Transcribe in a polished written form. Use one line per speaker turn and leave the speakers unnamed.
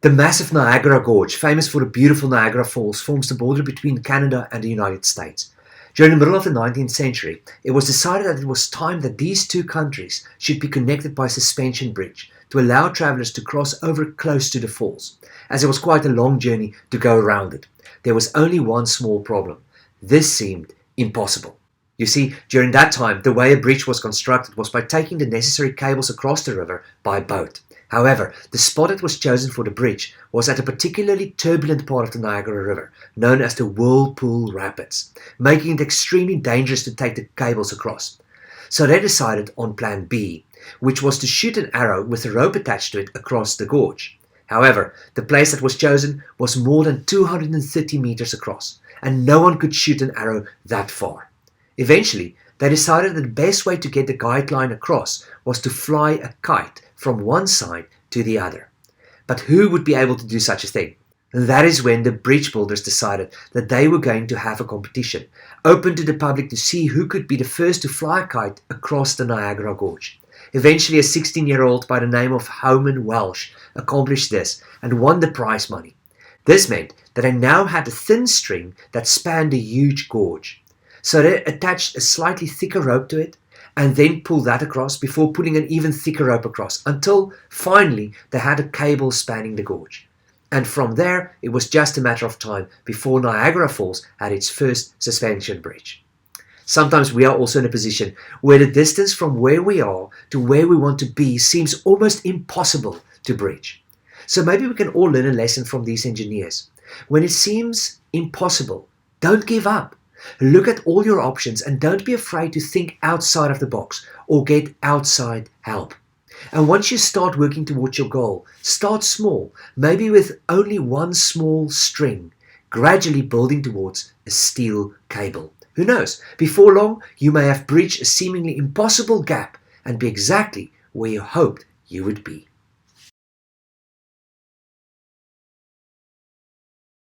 The massive Niagara Gorge, famous for the beautiful Niagara Falls, forms the border between Canada and the United States. During the middle of the 19th century, it was decided that it was time that these two countries should be connected by a suspension bridge to allow travelers to cross over close to the falls, as it was quite a long journey to go around it. There was only one small problem. This seemed impossible. You see, during that time, the way a bridge was constructed was by taking the necessary cables across the river by boat. However, the spot that was chosen for the bridge was at a particularly turbulent part of the Niagara River, known as the Whirlpool Rapids, making it extremely dangerous to take the cables across. So they decided on plan B, which was to shoot an arrow with a rope attached to it across the gorge. However, the place that was chosen was more than 230 meters across, and no one could shoot an arrow that far. Eventually, they decided that the best way to get the guide line across was to fly a kite from one side to the other. But who would be able to do such a thing? And that is when the bridge builders decided that they were going to have a competition, open to the public to see who could be the first to fly a kite across the Niagara Gorge. Eventually, a 16-year-old by the name of Homan Welsh accomplished this and won the prize money. This meant that they now had a thin string that spanned a huge gorge. So they attached a slightly thicker rope to it and then pulled that across before putting an even thicker rope across until finally they had a cable spanning the gorge. And from there, it was just a matter of time before Niagara Falls had its first suspension bridge. Sometimes we are also in a position where the distance from where we are to where we want to be seems almost impossible to bridge. So maybe we can all learn a lesson from these engineers. When it seems impossible, don't give up. Look at all your options and don't be afraid to think outside of the box or get outside help. And once you start working towards your goal, start small, maybe with only one small string, gradually building towards a steel cable. Who knows, before long you may have bridged a seemingly impossible gap and be exactly where you hoped you would be.